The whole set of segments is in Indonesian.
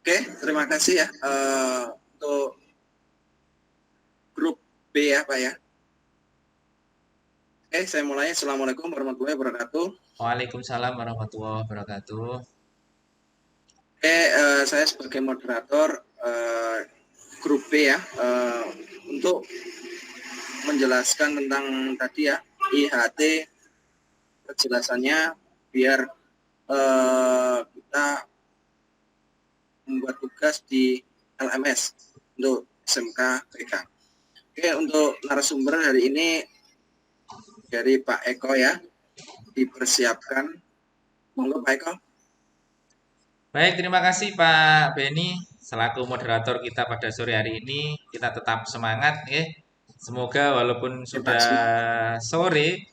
Oke, terima kasih ya untuk grup B ya Pak ya. Oke, saya mulai. Assalamualaikum warahmatullahi wabarakatuh. Waalaikumsalam warahmatullahi wabarakatuh. Oke, saya sebagai moderator grup B ya, untuk menjelaskan tentang tadi ya IHT, kejelasannya biar kita membuat tugas di LMS untuk SMK TK. Oke, untuk narasumber hari ini dari Pak Eko ya, dipersiapkan. Monggo Pak Eko. Baik, terima kasih Pak Beni selaku moderator kita pada sore hari ini. Kita tetap semangat ya. Semoga walaupun Ya, Pak. sudah sore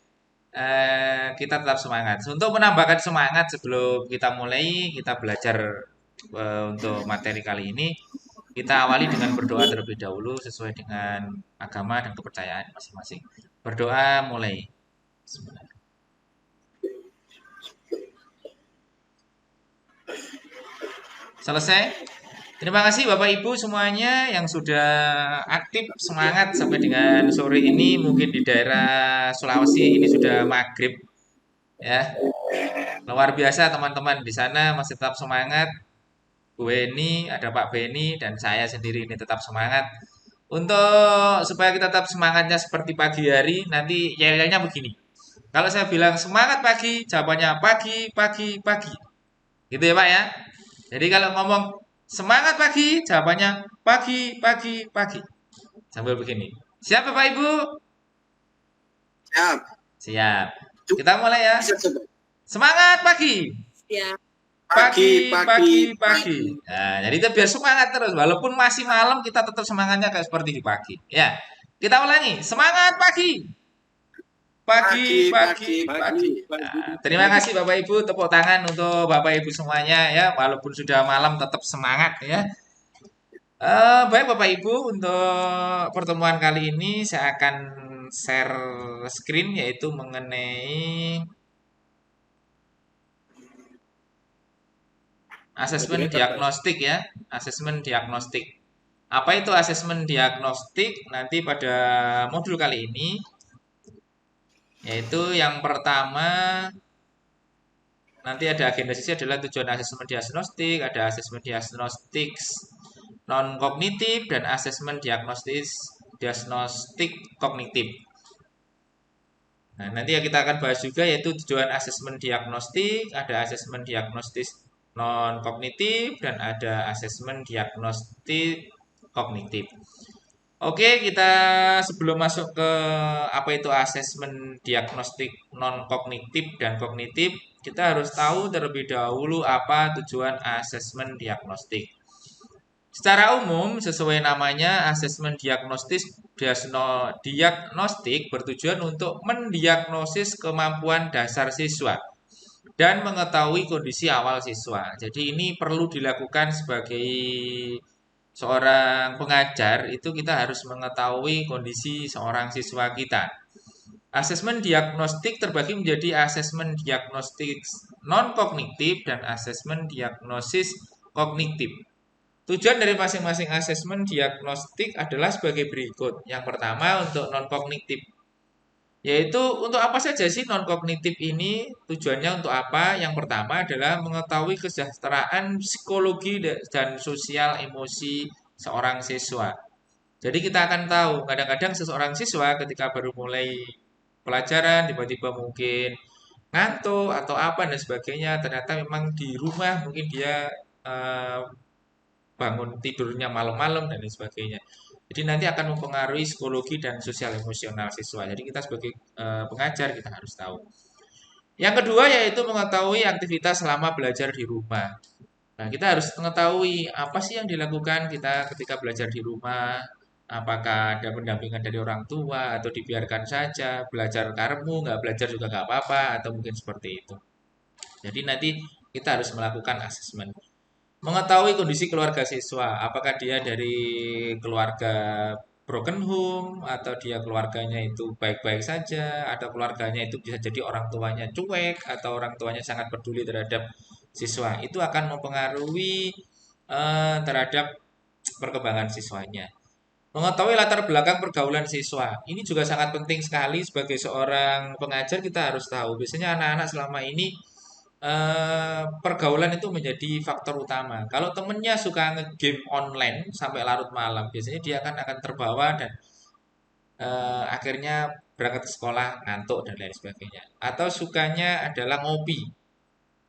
kita tetap semangat. Untuk menambahkan semangat sebelum kita mulai, kita belajar untuk materi kali ini. Kita awali dengan berdoa terlebih dahulu sesuai dengan agama dan kepercayaan masing-masing. Berdoa mulai. Bismillah. Selesai. Terima kasih Bapak Ibu semuanya yang sudah aktif semangat sampai dengan sore ini. Mungkin di daerah Sulawesi ini sudah maghrib ya. Luar biasa teman-teman di sana masih tetap semangat. Bu Eni, ada Pak Beni dan saya sendiri ini tetap semangat. Untuk supaya kita tetap semangatnya seperti pagi hari, nanti yel-yelnya begini. Kalau saya bilang semangat pagi, jawabannya pagi, pagi, pagi. Gitu ya Pak ya. Jadi kalau ngomong semangat pagi, jawabannya pagi, pagi, pagi. Sambil begini. Siap Bapak Ibu? Siap. Siap. Kita mulai ya. Bisa coba. Semangat pagi. Siap. Pagi, Pagi. pagi, pagi. Nah, jadi itu biar semangat terus. Walaupun masih malam, kita tetap semangatnya kayak seperti di pagi. Ya, kita ulangi. Semangat pagi. Pagi, pagi, pagi. Nah, terima kasih Bapak Ibu. Tepuk tangan untuk Bapak Ibu semuanya ya. Walaupun sudah malam, tetap semangat ya. Baik Bapak Ibu, untuk pertemuan kali ini saya akan share screen yaitu mengenai asesmen diagnostik ya, asesmen diagnostik. Apa itu asesmen diagnostik? Nanti pada modul kali ini, yaitu yang pertama nanti ada agenda sisi adalah tujuan asesmen diagnostik, ada asesmen diagnostik non kognitif dan asesmen diagnostik kognitif. Nah, nanti yang kita akan bahas juga yaitu tujuan asesmen diagnostik, ada asesmen diagnostik non kognitif dan ada asesmen diagnostik kognitif. Oke, kita sebelum masuk ke apa itu asesmen diagnostik non kognitif dan kognitif, kita harus tahu terlebih dahulu apa tujuan asesmen diagnostik. Secara umum, sesuai namanya, asesmen diagnostik bertujuan untuk mendiagnosis kemampuan dasar siswa dan mengetahui kondisi awal siswa. Jadi ini perlu dilakukan sebagai seorang pengajar, itu kita harus mengetahui kondisi seorang siswa kita. Asesmen diagnostik terbagi menjadi asesmen diagnostik non-kognitif dan asesmen diagnosis kognitif. Tujuan dari masing-masing asesmen diagnostik adalah sebagai berikut. Yang pertama untuk non-kognitif, yaitu untuk apa saja sih non-kognitif ini? Tujuannya untuk apa? Yang pertama adalah mengetahui kesejahteraan psikologi dan sosial emosi seorang siswa. Jadi kita akan tahu, kadang-kadang seseorang siswa ketika baru mulai pelajaran, tiba-tiba mungkin ngantuk atau apa dan sebagainya. Ternyata memang di rumah mungkin dia eh, bangun tidurnya malam-malam dan lain sebagainya. Jadi nanti akan mempengaruhi psikologi dan sosial emosional siswa. Jadi kita sebagai pengajar kita harus tahu. Yang kedua yaitu mengetahui aktivitas selama belajar di rumah. Nah, kita harus mengetahui apa sih yang dilakukan kita ketika belajar di rumah. Apakah ada pendampingan dari orang tua atau dibiarkan saja belajar karemu, nggak belajar juga nggak apa-apa atau mungkin seperti itu. Jadi nanti kita harus melakukan asesmen. Mengetahui kondisi keluarga siswa, apakah dia dari keluarga broken home atau dia keluarganya itu baik-baik saja atau keluarganya itu bisa jadi orang tuanya cuek atau orang tuanya sangat peduli terhadap siswa. Itu akan mempengaruhi terhadap perkembangan siswanya. Mengetahui latar belakang pergaulan siswa. Ini juga sangat penting sekali sebagai seorang pengajar kita harus tahu. Biasanya anak-anak selama ini pergaulan itu menjadi faktor utama. Kalau temennya suka nge-game online sampai larut malam, biasanya dia akan terbawa dan akhirnya berangkat ke sekolah ngantuk dan lain sebagainya. Atau sukanya adalah ngopi,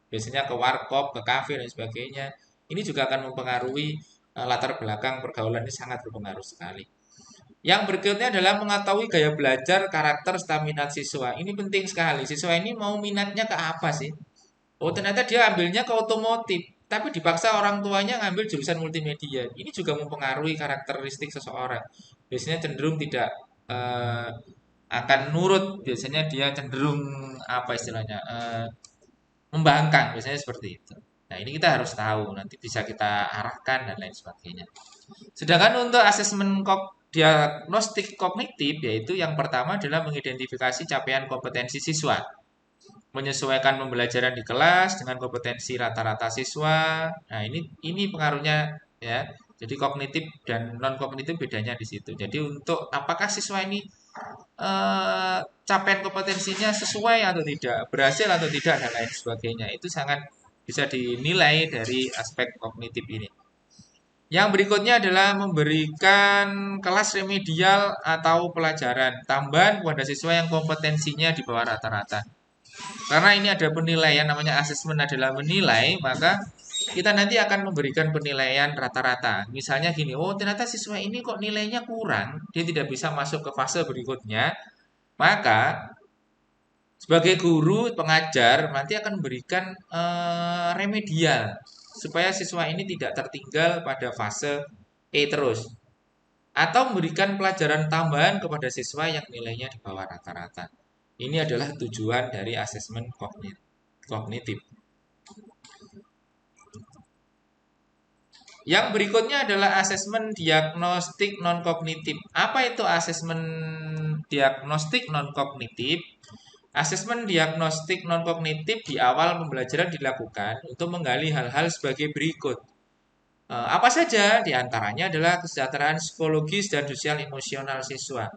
biasanya ke warkop, ke kafe dan sebagainya. Ini juga akan mempengaruhi latar belakang pergaulan ini sangat berpengaruh sekali. Yang berikutnya adalah mengetahui gaya belajar, karakter, stamina siswa. Ini penting sekali. Siswa ini mau minatnya ke apa sih? Oh, ternyata dia ambilnya ke otomotif, tapi dipaksa orang tuanya ngambil jurusan multimedia. Ini juga mempengaruhi karakteristik seseorang. Biasanya cenderung tidak eh, akan nurut. Biasanya dia cenderung apa istilahnya membangkang. Biasanya seperti itu. Nah, ini kita harus tahu. Nanti bisa kita arahkan dan lain sebagainya. Sedangkan untuk asesmen diagnostik kognitif, yaitu yang pertama adalah mengidentifikasi capaian kompetensi siswa, menyesuaikan pembelajaran di kelas dengan kompetensi rata-rata siswa. Nah, ini pengaruhnya ya. Jadi kognitif dan non kognitif bedanya di situ. Jadi untuk apakah siswa ini capaian kompetensinya sesuai atau tidak, berhasil atau tidak dan lain sebagainya. Itu sangat bisa dinilai dari aspek kognitif ini. Yang berikutnya adalah memberikan kelas remedial atau pelajaran tambahan kepada siswa yang kompetensinya di bawah rata-rata. Karena ini ada penilaian, namanya asesmen adalah menilai, maka kita nanti akan memberikan penilaian rata-rata. Misalnya gini, oh ternyata siswa ini kok nilainya kurang, dia tidak bisa masuk ke fase berikutnya, maka sebagai guru pengajar nanti akan memberikan remedial supaya siswa ini tidak tertinggal pada fase E terus, atau memberikan pelajaran tambahan kepada siswa yang nilainya di bawah rata-rata. Ini adalah tujuan dari asesmen kognitif. Yang berikutnya adalah asesmen diagnostik non kognitif. Apa itu asesmen diagnostik non kognitif? Asesmen diagnostik non kognitif di awal pembelajaran dilakukan untuk menggali hal-hal sebagai berikut. Apa saja? Di antaranya adalah kesejahteraan psikologis dan sosial emosional siswa.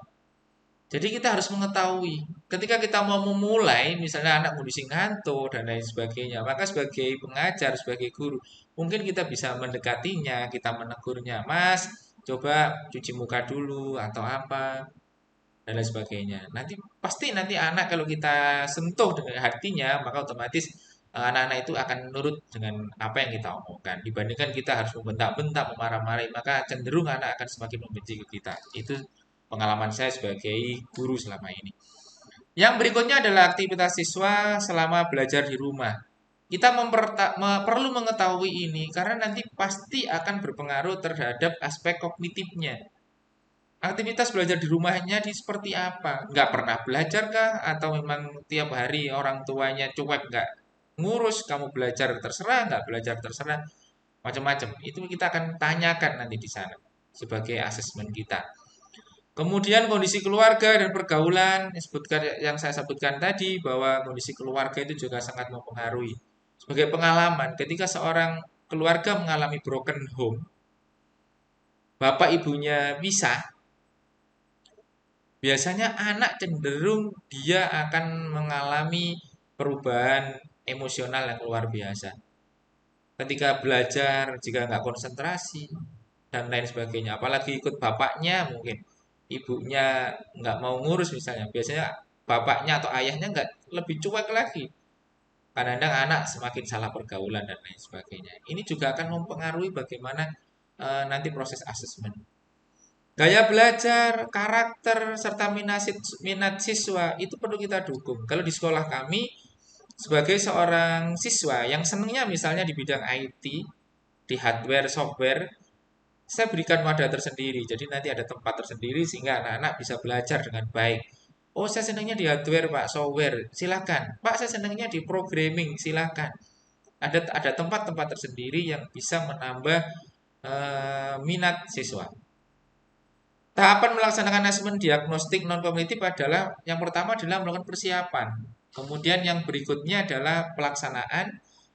Jadi kita harus mengetahui ketika kita mau memulai, misalnya anak kondisi ngantuk dan lain sebagainya, maka sebagai pengajar, sebagai guru, mungkin kita bisa mendekatinya, kita menegurnya, Mas, coba cuci muka dulu atau apa dan lain sebagainya. Nanti anak kalau kita sentuh dengan hatinya, maka otomatis anak-anak itu akan nurut dengan apa yang kita omongkan. Dibandingkan kita harus membentak-bentak, memarah-marahi, maka cenderung anak akan semakin membenci ke kita. Itu pengalaman saya sebagai guru selama ini. Yang berikutnya adalah aktivitas siswa selama belajar di rumah. Kita perlu mengetahui ini karena nanti pasti akan berpengaruh terhadap aspek kognitifnya. Aktivitas belajar di rumahnya di seperti apa? Nggak pernah belajar kah? Atau memang tiap hari orang tuanya cuek nggak ngurus, kamu belajar terserah, nggak belajar terserah, macam-macam. Itu kita akan tanyakan nanti di sana sebagai asesmen kita. Kemudian kondisi keluarga dan pergaulan yang saya sebutkan tadi bahwa kondisi keluarga itu juga sangat mempengaruhi. Sebagai pengalaman, ketika seorang keluarga mengalami broken home, bapak ibunya pisah, biasanya anak cenderung dia akan mengalami perubahan emosional yang luar biasa. Ketika belajar, jika nggak konsentrasi, dan lain sebagainya. Apalagi ikut bapaknya mungkin. Ibunya nggak mau ngurus misalnya. Biasanya bapaknya atau ayahnya nggak lebih cuek lagi. Kadang-kadang anak semakin salah pergaulan dan lain sebagainya. Ini juga akan mempengaruhi bagaimana nanti proses asesmen. Gaya belajar, karakter, serta minat siswa itu perlu kita dukung. Kalau di sekolah kami, sebagai seorang siswa yang senangnya misalnya di bidang IT, di hardware, software, saya berikan wadah tersendiri. Jadi nanti ada tempat tersendiri sehingga anak-anak bisa belajar dengan baik. Oh, saya senangnya di hardware, Pak, software. Silakan. Pak, saya senangnya di programming. Silakan. Ada tempat-tempat tersendiri yang bisa menambah minat siswa. Tahapan melaksanakan asesmen diagnostik non kognitif adalah yang pertama adalah melakukan persiapan. Kemudian yang berikutnya adalah pelaksanaan,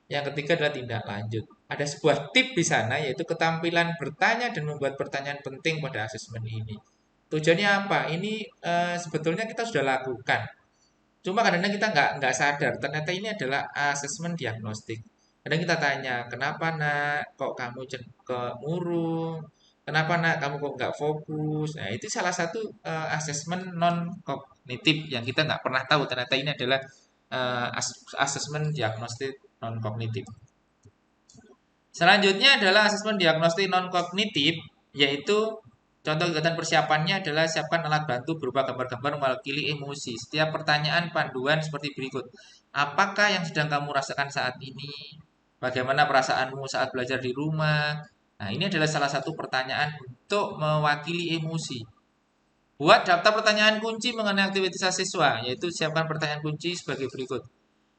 yang ketiga adalah tindak lanjut. ada sebuah tip di sana yaitu keterampilan bertanya dan membuat pertanyaan penting pada asesmen ini. Tujuannya apa? Ini sebetulnya kita sudah lakukan. Cuma kadang-kadang kita nggak sadar, ternyata ini adalah asesmen diagnostik. Kadang kita tanya, kenapa nak kok kamu ke murung? Kenapa nak kamu kok nggak fokus? Nah, itu salah satu asesmen non kognitif yang kita nggak pernah tahu. Ternyata ini adalah asesmen diagnostik non kognitif. Selanjutnya adalah asesmen diagnostik non kognitif, yaitu contoh kegiatan persiapannya adalah siapkan alat bantu berupa gambar-gambar mewakili emosi. Setiap pertanyaan panduan seperti berikut. Apakah yang sedang kamu rasakan saat ini? Bagaimana perasaanmu saat belajar di rumah? Nah, ini adalah salah satu pertanyaan untuk mewakili emosi. Buat daftar pertanyaan kunci mengenai aktivitas siswa, yaitu siapkan pertanyaan kunci sebagai berikut.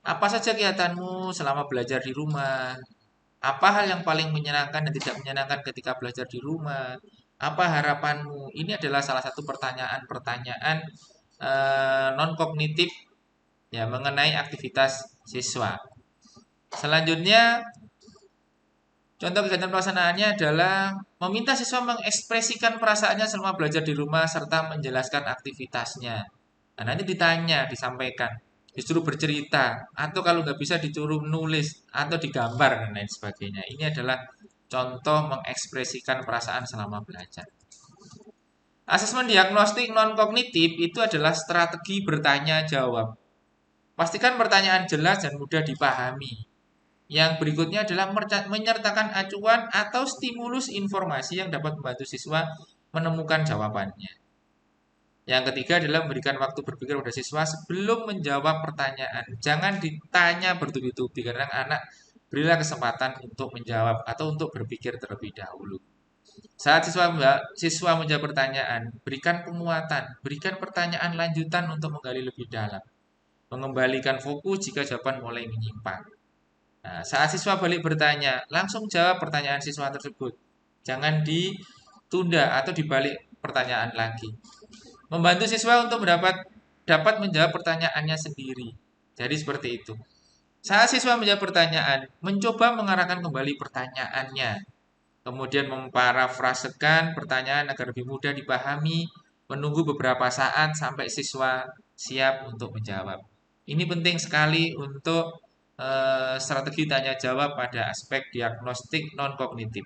Apa saja kegiatanmu selama belajar di rumah? Apa hal yang paling menyenangkan dan tidak menyenangkan ketika belajar di rumah? Apa harapanmu? Ini adalah salah satu pertanyaan-pertanyaan non kognitif ya mengenai aktivitas siswa. Selanjutnya, contoh kegiatan pelaksanaannya adalah meminta siswa mengekspresikan perasaannya selama belajar di rumah serta menjelaskan aktivitasnya. Nah, nanti ditanya, disampaikan, disuruh bercerita, atau kalau nggak bisa disuruh menulis atau digambar dan lain sebagainya. Ini adalah contoh mengekspresikan perasaan selama belajar. Asesmen diagnostik non kognitif itu adalah strategi bertanya jawab. Pastikan pertanyaan jelas dan mudah dipahami. Yang berikutnya adalah menyertakan acuan atau stimulus informasi yang dapat membantu siswa menemukan jawabannya. Yang ketiga adalah memberikan waktu berpikir pada siswa sebelum menjawab pertanyaan. Jangan ditanya bertubi-tubi karena anak berilah kesempatan untuk menjawab atau untuk berpikir terlebih dahulu. Saat siswa menjawab pertanyaan, berikan penguatan, berikan pertanyaan lanjutan untuk menggali lebih dalam. Mengembalikan fokus jika jawaban mulai menyimpang. Nah, saat siswa balik bertanya, langsung jawab pertanyaan siswa tersebut. Jangan ditunda atau dibalik pertanyaan lagi. Membantu siswa untuk dapat menjawab pertanyaannya sendiri. Jadi seperti itu. Saat siswa menjawab pertanyaan, mencoba mengarahkan kembali pertanyaannya. Kemudian memparafrasekan pertanyaan agar lebih mudah dipahami, menunggu beberapa saat sampai siswa siap untuk menjawab. Ini penting sekali untuk strategi tanya jawab pada aspek diagnostik non kognitif.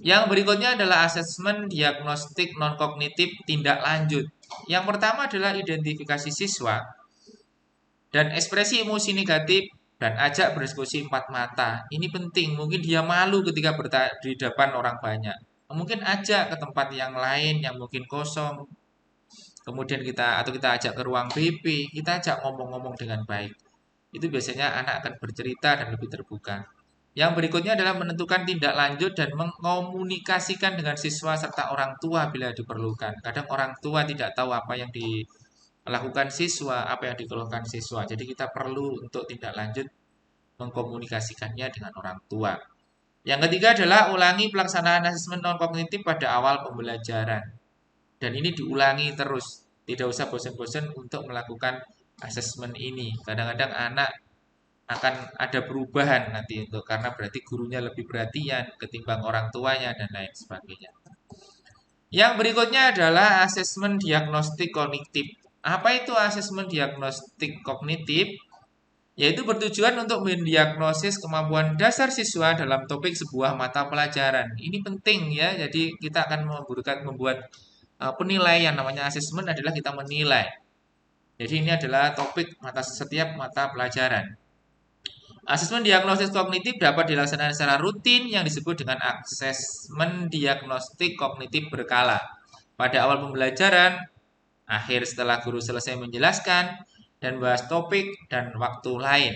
Yang berikutnya adalah asesmen diagnostik non kognitif tindak lanjut. Yang pertama adalah identifikasi siswa dan ekspresi emosi negatif dan ajak berdiskusi empat mata. Ini penting. Mungkin dia malu ketika di depan orang banyak. Mungkin ajak ke tempat yang lain yang mungkin kosong. Kemudian kita ajak ke ruang BP, kita ajak ngomong-ngomong dengan baik. Itu biasanya anak akan bercerita dan lebih terbuka. Yang berikutnya adalah menentukan tindak lanjut dan mengkomunikasikan dengan siswa serta orang tua bila diperlukan. Kadang orang tua tidak tahu apa yang dilakukan siswa, apa yang dikeluhkan siswa. Jadi kita perlu untuk tindak lanjut mengkomunikasikannya dengan orang tua. Yang ketiga adalah ulangi pelaksanaan asesmen non kognitif pada awal pembelajaran. Dan ini diulangi terus. Tidak usah bosan-bosan untuk melakukan asesmen ini. Kadang-kadang anak akan ada perubahan nanti itu karena berarti gurunya lebih perhatian ketimbang orang tuanya dan lain sebagainya. Yang berikutnya adalah asesmen diagnostik kognitif. Apa itu asesmen diagnostik kognitif? Yaitu bertujuan untuk mendiagnosis kemampuan dasar siswa dalam topik sebuah mata pelajaran. Ini penting ya, jadi kita akan membuat penilaian, namanya asesmen adalah kita menilai. Jadi ini adalah topik setiap mata pelajaran. Asesmen diagnosis kognitif dapat dilaksanakan secara rutin yang disebut dengan asesmen diagnostik kognitif berkala. Pada awal pembelajaran, akhir setelah guru selesai menjelaskan, dan bahas topik dan waktu lain.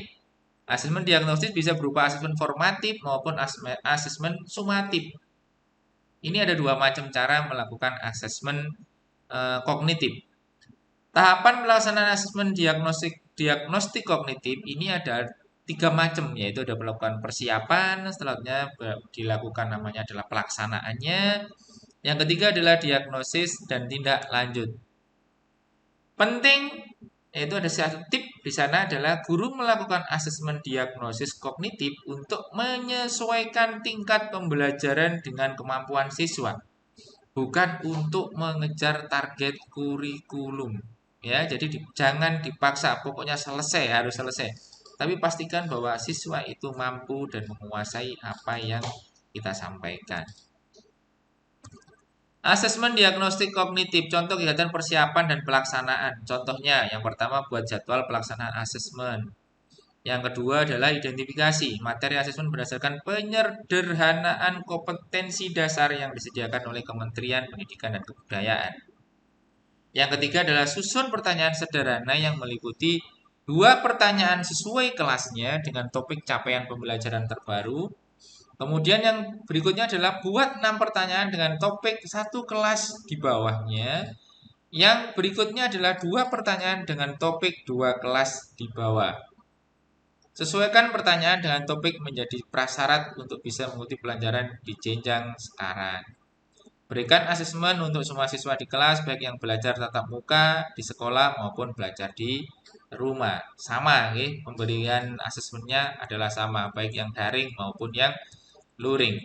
Asesmen diagnostis bisa berupa asesmen formatif maupun asesmen sumatif. Ini ada dua macam cara melakukan asesmen kognitif. Tahapan pelaksanaan asesmen diagnostik kognitif ini ada tiga macam, yaitu ada melakukan persiapan, setelahnya dilakukan namanya adalah pelaksanaannya. Yang ketiga adalah diagnosis dan tindak lanjut. Penting yaitu ada satu tip di sana adalah guru melakukan asesmen diagnosis kognitif untuk menyesuaikan tingkat pembelajaran dengan kemampuan siswa, bukan untuk mengejar target kurikulum. Ya, jadi jangan dipaksa, pokoknya selesai, harus selesai. Tapi pastikan bahwa siswa itu mampu dan menguasai apa yang kita sampaikan. Asesmen diagnostik kognitif, contoh kegiatan persiapan dan pelaksanaan. Contohnya, yang pertama buat jadwal pelaksanaan asesmen. Yang kedua adalah identifikasi. Materi asesmen berdasarkan penyederhanaan kompetensi dasar yang disediakan oleh Kementerian Pendidikan dan Kebudayaan. Yang ketiga adalah susun pertanyaan sederhana yang meliputi 2 pertanyaan sesuai kelasnya dengan topik capaian pembelajaran terbaru. Kemudian yang berikutnya adalah buat 6 pertanyaan dengan topik 1 kelas di bawahnya. Yang berikutnya adalah 2 pertanyaan dengan topik 2 kelas di bawah. Sesuaikan pertanyaan dengan topik menjadi prasyarat untuk bisa mengikuti pelajaran di jenjang sekarang. Berikan asesmen untuk semua siswa di kelas, baik yang belajar tatap muka di sekolah maupun belajar di rumah. Sama, okay? Pemberian asesmennya adalah sama, baik yang daring maupun yang luring.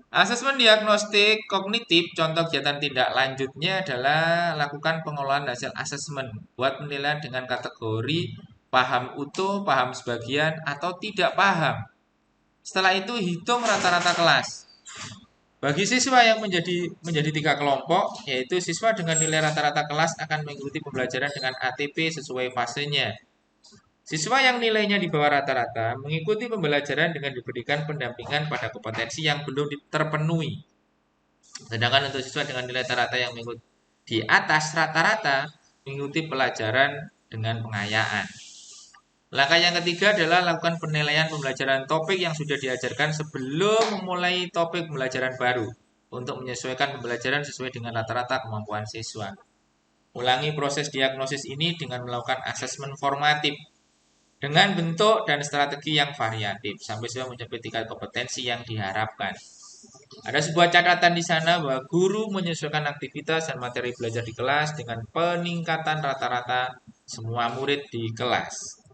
Asesmen diagnostik kognitif, contoh kegiatan tindak lanjutnya adalah lakukan pengolahan hasil asesmen. Buat penilaian dengan kategori paham utuh, paham sebagian, atau tidak paham. Setelah itu hitung rata-rata kelas. Bagi siswa yang menjadi 3 kelompok, yaitu siswa dengan nilai rata-rata kelas akan mengikuti pembelajaran dengan ATP sesuai fasenya. Siswa yang nilainya di bawah rata-rata mengikuti pembelajaran dengan diberikan pendampingan pada kompetensi yang belum terpenuhi. Sedangkan untuk siswa dengan nilai rata-rata yang mengikuti di atas rata-rata mengikuti pelajaran dengan pengayaan. Langkah yang ketiga adalah lakukan penilaian pembelajaran topik yang sudah diajarkan sebelum memulai topik pembelajaran baru untuk menyesuaikan pembelajaran sesuai dengan rata-rata kemampuan siswa. Ulangi proses diagnosis ini dengan melakukan asesmen formatif dengan bentuk dan strategi yang variatif sampai siswa mencapai tingkat kompetensi yang diharapkan. Ada sebuah catatan di sana bahwa guru menyesuaikan aktivitas dan materi belajar di kelas dengan peningkatan rata-rata semua murid di kelas.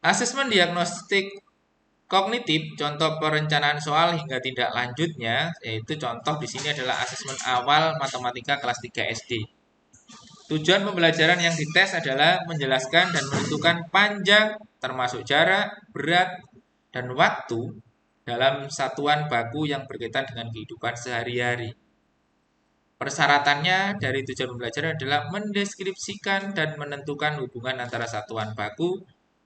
Asesmen diagnostik kognitif, contoh perencanaan soal hingga tindak lanjutnya, yaitu contoh di sini adalah asesmen awal matematika kelas 3 SD. Tujuan pembelajaran yang dites adalah menjelaskan dan menentukan panjang, termasuk jarak, berat, dan waktu dalam satuan baku yang berkaitan dengan kehidupan sehari-hari. Persyaratannya dari tujuan pembelajaran adalah mendeskripsikan dan menentukan hubungan antara satuan baku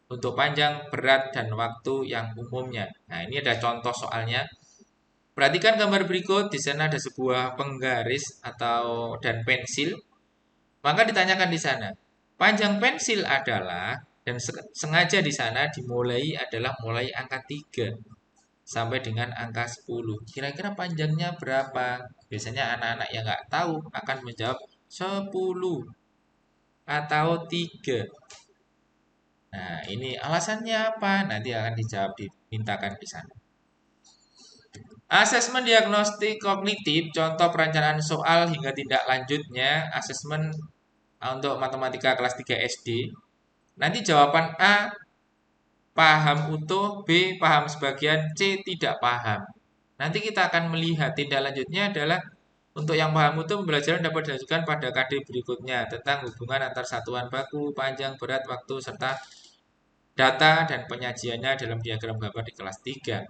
untuk panjang, berat, dan waktu yang umumnya. Nah, ini ada contoh soalnya. Perhatikan gambar berikut. Di sana ada sebuah penggaris dan pensil. Maka ditanyakan di sana, panjang pensil adalah, dan sengaja di sana dimulai adalah mulai angka 3 sampai dengan angka 10. Kira-kira panjangnya berapa? Biasanya anak-anak yang nggak tahu akan menjawab 10 atau 3. Nah, ini alasannya apa? Nanti akan dijawab, dimintakan di sana. Asesmen diagnostik kognitif, contoh perencanaan soal hingga tindak lanjutnya, asesmen untuk matematika kelas 3 SD. Nanti jawaban A paham utuh, B paham sebagian, C tidak paham. Nanti kita akan melihat tindak lanjutnya adalah untuk yang paham utuh pembelajaran dapat dilanjutkan pada KD berikutnya tentang hubungan antar satuan baku, panjang, berat, waktu, serta data dan penyajiannya dalam diagram gambar di kelas 3.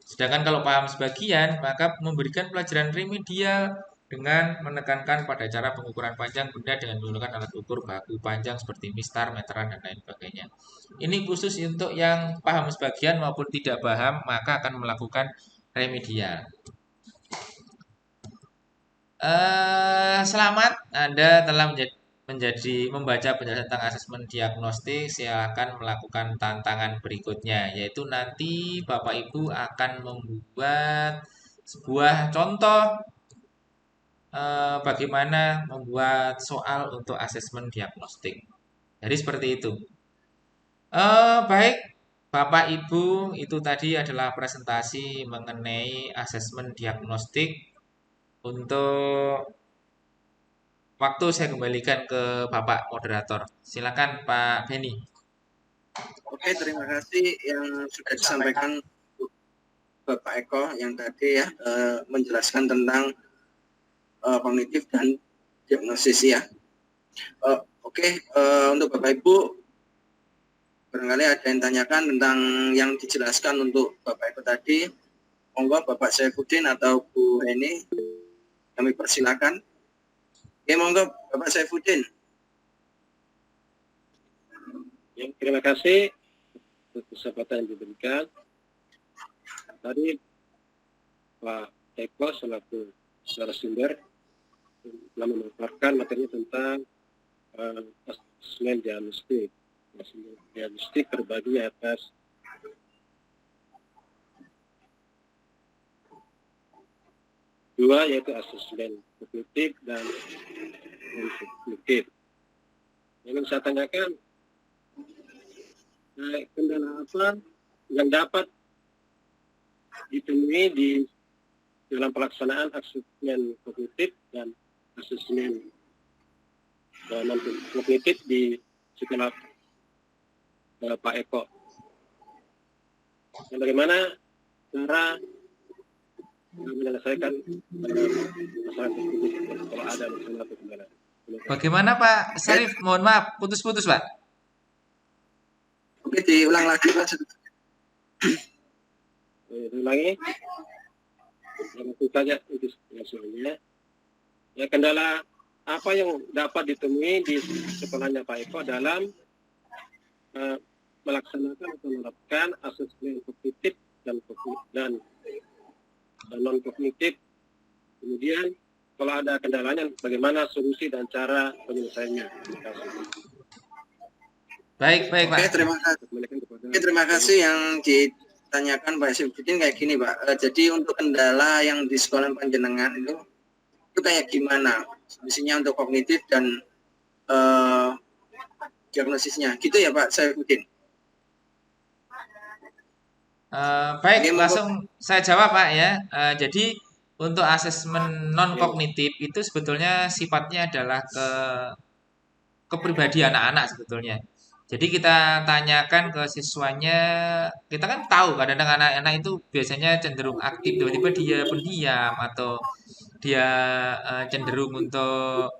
Sedangkan kalau paham sebagian, maka memberikan pelajaran remedial dengan menekankan pada cara pengukuran panjang benda dengan menggunakan alat ukur baku panjang seperti mistar, meteran, dan lain sebagainya. Ini khusus untuk yang paham sebagian maupun tidak paham, maka akan melakukan remedial. Selamat, Anda telah membaca penjelasan tentang asesmen diagnostik. Silakan melakukan tantangan berikutnya, yaitu nanti Bapak Ibu akan membuat sebuah contoh bagaimana membuat soal untuk asesmen diagnostik. Jadi seperti itu. Baik, Bapak Ibu, itu tadi adalah presentasi mengenai asesmen diagnostik untuk waktu saya kembalikan ke Bapak moderator. Silakan Pak Beni. Oke, terima kasih yang sudah disampaikan Bapak Eko yang tadi ya menjelaskan tentang kognitif dan diagnosis ya. Oke, untuk Bapak Ibu barangkali ada yang tanyakan tentang yang dijelaskan untuk Bapak Eko tadi. Monggo Bapak Saifuddin atau Bu Heni, kami persilakan. Oke, monggo Bapak Saifuddin. Ya, terima kasih untuk kesempatan yang diberikan. Tadi Pak Eko selaku narasumber telah memaparkan materi tentang asesmen diagnostik. Asesmen diagnostik terbagi atas dua, yaitu asesmen kognitif dan non-kognitif. Yang saya tanyakan, kendala apa yang dapat ditemui di dalam pelaksanaan asesmen kognitif dan asesmen non-kognitif di sekolah Pak Eko? Dan bagaimana cara menyelesaikan masalah kognitif kalau ada masalah atau kendala? Bagaimana Pak Syarif? Mohon maaf, putus-putus Pak. Oke, diulang lagi Pak. Ulangi. Itu saja itu soalnya. Ya, kendala apa yang dapat ditemui di sekolahnya Pak Eko dalam melaksanakan atau menerapkan asesmen kognitif dan non kognitif. Kemudian kalau ada kendalanya, bagaimana solusi dan cara penyelesaiannya? Terima kasih. Baik Pak. Oke, terima kasih yang ditanyakan Pak Saifuddin kayak gini Pak. Jadi untuk kendala yang di sekolah panjenengan itu kayak gimana? Solusinya untuk kognitif dan diagnosisnya, gitu ya Pak Saifuddin? Baik, langsung saya jawab Pak ya. Jadi untuk asesmen non kognitif itu sebetulnya sifatnya adalah kepribadian anak-anak sebetulnya. Jadi kita tanyakan ke siswanya, kita kan tahu kadang-kadang anak-anak itu biasanya cenderung aktif, tiba-tiba dia pendiam atau dia cenderung untuk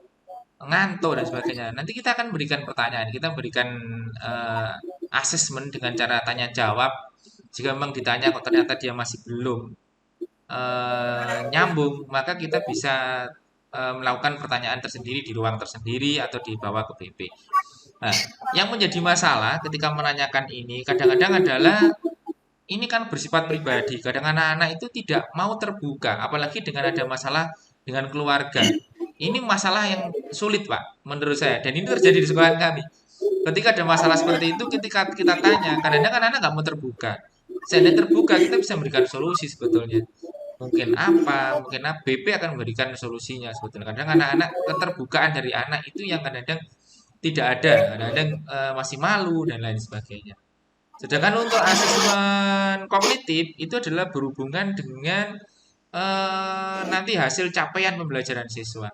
ngantuk dan sebagainya. Nanti kita akan berikan pertanyaan, kita berikan asesmen dengan cara tanya jawab. Jika memang ditanya kok ternyata dia masih belum nyambung, maka kita bisa melakukan pertanyaan tersendiri di ruang tersendiri atau dibawa ke BP. Nah, yang menjadi masalah ketika menanyakan ini kadang-kadang adalah ini kan bersifat pribadi. Kadang anak-anak itu tidak mau terbuka, apalagi dengan ada masalah dengan keluarga. Ini masalah yang sulit, Pak, menurut saya. Dan ini terjadi di sekolah kami. Ketika ada masalah seperti itu, ketika kita tanya, kadang-kadang anak-anak nggak mau terbuka. Seandainya terbuka, kita bisa memberikan solusi sebetulnya. Mungkin apa, BP akan memberikan solusinya sebetulnya. Kadang anak-anak, keterbukaan dari anak itu yang kadang-kadang tidak ada, kadang-kadang masih malu dan lain sebagainya. Sedangkan untuk asesmen kognitif itu adalah berhubungan dengan nanti hasil capaian pembelajaran siswa.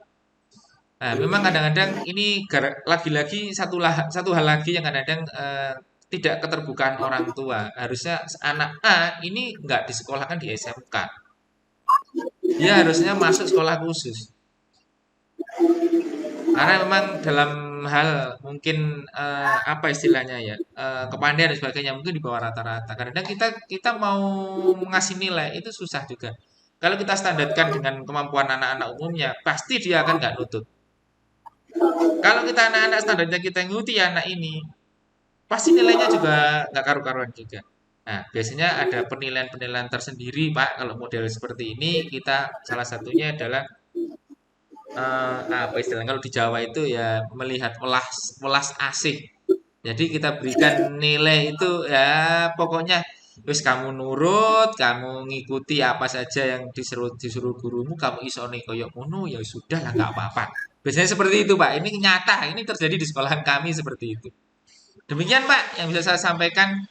Nah, memang kadang-kadang ini lagi-lagi satu hal lagi yang kadang-kadang tidak keterbukaan orang tua. Harusnya anak A ini nggak disekolahkan di SMK. Dia harusnya masuk sekolah khusus. Karena memang dalam hal mungkin apa istilahnya ya kepandaian dan sebagainya mungkin di bawah rata-rata. Kadang-kadang kita mau mengasih nilai itu susah juga. Kalau kita standarkan dengan kemampuan anak-anak umumnya, pasti dia akan nggak nutut. Kalau kita anak-anak standarnya kita ngikuti anak ini, pasti nilainya juga nggak karu-karuan juga. Nah, biasanya ada penilaian-penilaian tersendiri, Pak. Kalau model seperti ini, kita salah satunya adalah apa istilahnya kalau di Jawa itu ya melihat welas asih. Jadi kita berikan nilai itu ya pokoknya wis kamu nurut, kamu ngikuti apa saja yang disuruh gurumu, kamu isone koyok ngono ya sudah lah nggak apa-apa. Biasanya seperti itu, Pak. Ini nyata, ini terjadi di sekolahan kami seperti itu. Demikian, Pak, yang bisa saya sampaikan.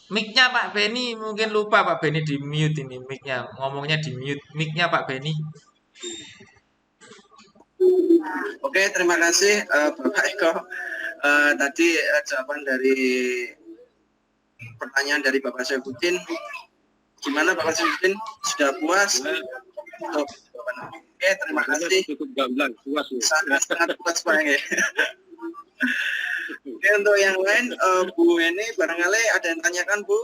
Mic-nya Pak Beni mungkin lupa Pak Beni di mute ini mic-nya. Ngomongnya di mute mic-nya Pak Beni. Oke, terima kasih Bapak Eko. Tadi jawaban dari pertanyaan dari Bapak Saifuddin. Gimana Bapak Saifuddin? Sudah puas? Untuk jawaban. Oke, terima kasih. Cukup gamblang, puas. Sangat puas Pak ya. Oke, untuk yang lain, Bu Eni barangkali ada yang tanyakan Bu?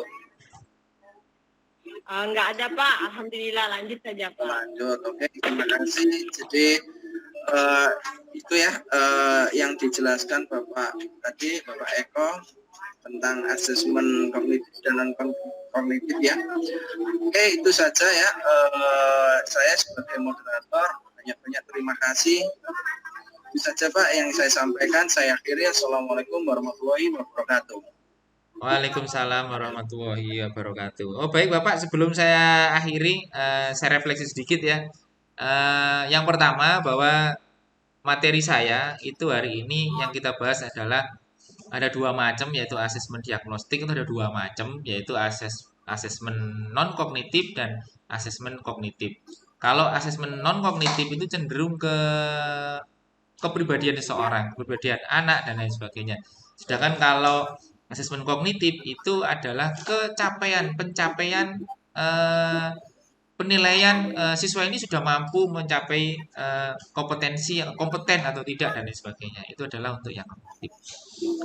Enggak ada Pak, alhamdulillah lanjut saja Pak. Lanjut, oke, terima kasih. Jadi itu ya yang dijelaskan Bapak tadi, Bapak Eko tentang asesmen kognitif dan non kognitif ya. Oke, itu saja ya. Saya sebagai moderator banyak-banyak terima kasih. Itu saja Pak yang saya sampaikan. Saya akhiri. Assalamualaikum warahmatullahi wabarakatuh. Waalaikumsalam warahmatullahi wabarakatuh. Oh baik Bapak, sebelum saya akhiri, saya refleksi sedikit ya. Yang pertama bahwa materi saya itu hari ini yang kita bahas adalah ada dua macam, yaitu asesmen diagnostik itu ada dua macam, yaitu asesmen non kognitif dan asesmen kognitif. Kalau asesmen non kognitif itu cenderung ke kepribadian seseorang, kepribadian anak dan lain sebagainya. Sedangkan kalau asesmen kognitif itu adalah pencapaian penilaian siswa ini sudah mampu mencapai kompetensi yang kompeten atau tidak dan lain sebagainya. Itu adalah untuk yang kognitif.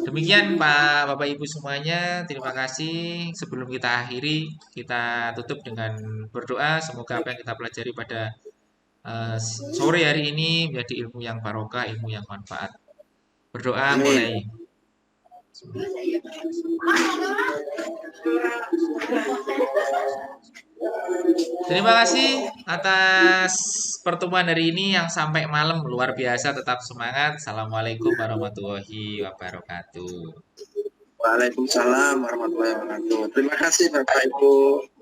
Demikian Pak Bapak Ibu semuanya, terima kasih. Sebelum kita akhiri, kita tutup dengan berdoa. Semoga apa yang kita pelajari pada sore hari ini menjadi ilmu yang barokah, ilmu yang manfaat. Berdoa mulai. Terima kasih atas pertemuan hari ini yang sampai malam luar biasa, tetap semangat. Assalamualaikum warahmatullahi wabarakatuh. Waalaikumsalam warahmatullahi wabarakatuh. Terima kasih Bapak Ibu.